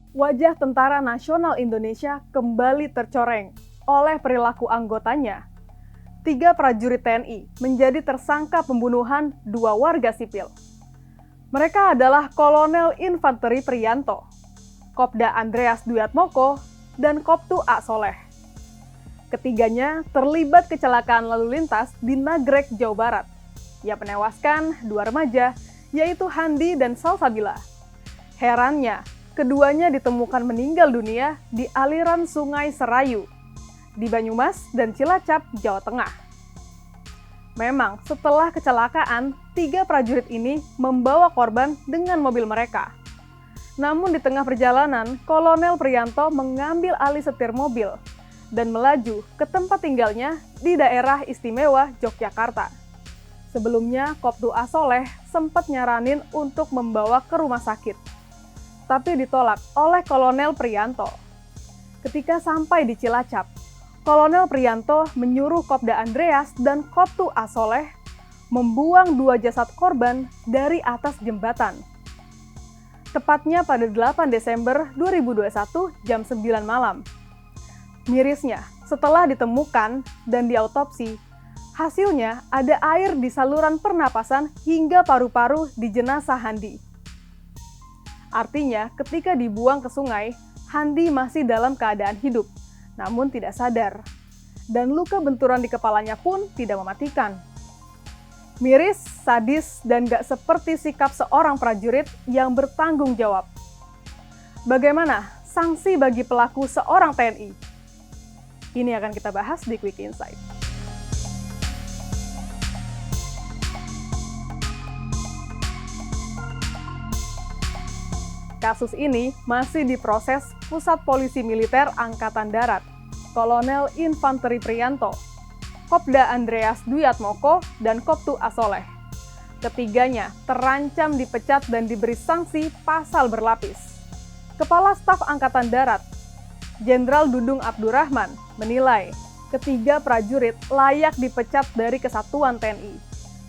Wajah Tentara Nasional Indonesia kembali tercoreng oleh perilaku anggotanya. 3 prajurit TNI menjadi tersangka pembunuhan 2 warga sipil. Mereka adalah Kolonel Infanteri Priyanto, Kopda Andreas Duyatmoko, dan Koptu A. Soleh. Ketiganya terlibat kecelakaan lalu lintas di Nagrek, Jawa Barat, yang menewaskan 2 remaja, yaitu Handi dan Salsabila. Herannya, keduanya ditemukan meninggal dunia di aliran Sungai Serayu, di Banyumas dan Cilacap, Jawa Tengah. Memang setelah kecelakaan, 3 prajurit ini membawa korban dengan mobil mereka. Namun di tengah perjalanan, Kolonel Priyanto mengambil alih setir mobil dan melaju ke tempat tinggalnya di daerah istimewa Yogyakarta. Sebelumnya, Koptu A. Soleh sempat nyaranin untuk membawa ke rumah sakit, tapi ditolak oleh Kolonel Priyanto. Ketika sampai di Cilacap, Kolonel Priyanto menyuruh Kopda Andreas dan Koptu A. Soleh membuang 2 jasad korban dari atas jembatan. Tepatnya pada 8 Desember 2021 jam 9 malam. Mirisnya, setelah ditemukan dan diautopsi, hasilnya ada air di saluran pernapasan hingga paru-paru di jenazah Handi. Artinya, ketika dibuang ke sungai, Handi masih dalam keadaan hidup, namun tidak sadar. Dan luka benturan di kepalanya pun tidak mematikan. Miris, sadis, dan gak seperti sikap seorang prajurit yang bertanggung jawab. Bagaimana sanksi bagi pelaku seorang TNI? Ini akan kita bahas di Quick Insight. Kasus ini masih diproses Pusat Polisi Militer Angkatan Darat, Kolonel Infanteri Priyanto, Kopda Andreas Duyatmoko, dan Koptu A. Soleh. Ketiganya terancam dipecat dan diberi sanksi pasal berlapis. Kepala Staf Angkatan Darat, Jenderal Dudung Abdurrahman, menilai ketiga prajurit layak dipecat dari Kesatuan TNI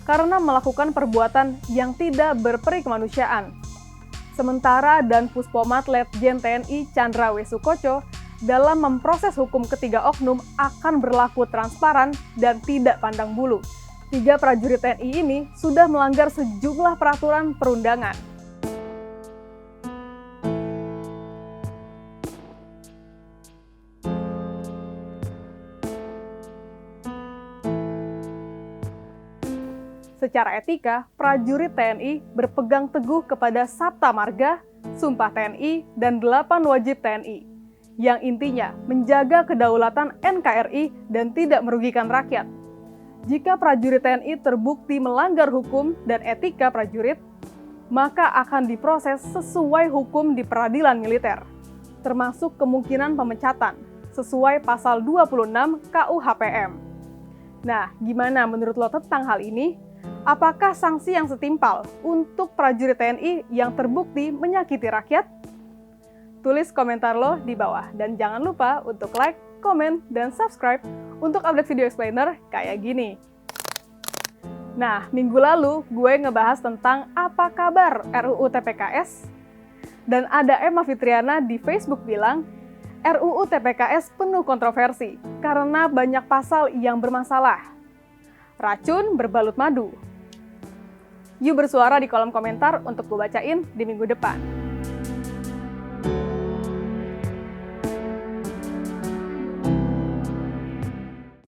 karena melakukan perbuatan yang tidak berperi kemanusiaan. Sementara Dan Puspomat Letjen TNI Chandra W. Sukoco dalam memproses hukum ketiga oknum akan berlaku transparan dan tidak pandang bulu. 3 prajurit TNI ini sudah melanggar sejumlah peraturan perundangan. Secara etika, prajurit TNI berpegang teguh kepada Sabta Marga, Sumpah TNI, dan 8 wajib TNI, yang intinya menjaga kedaulatan NKRI dan tidak merugikan rakyat. Jika prajurit TNI terbukti melanggar hukum dan etika prajurit, maka akan diproses sesuai hukum di peradilan militer, termasuk kemungkinan pemecatan, sesuai pasal 26 KUHPM. Nah, gimana menurut lo tentang hal ini? Apakah sanksi yang setimpal untuk prajurit TNI yang terbukti menyakiti rakyat? Tulis komentar lo di bawah dan jangan lupa untuk like, komen, dan subscribe untuk update video explainer kayak gini. Nah, minggu lalu gue ngebahas tentang apa kabar RUU TPKS, dan ada Emma Fitriana di Facebook bilang, RUU TPKS penuh kontroversi karena banyak pasal yang bermasalah. Racun berbalut madu. Yuk bersuara di kolom komentar untuk gue bacain di minggu depan.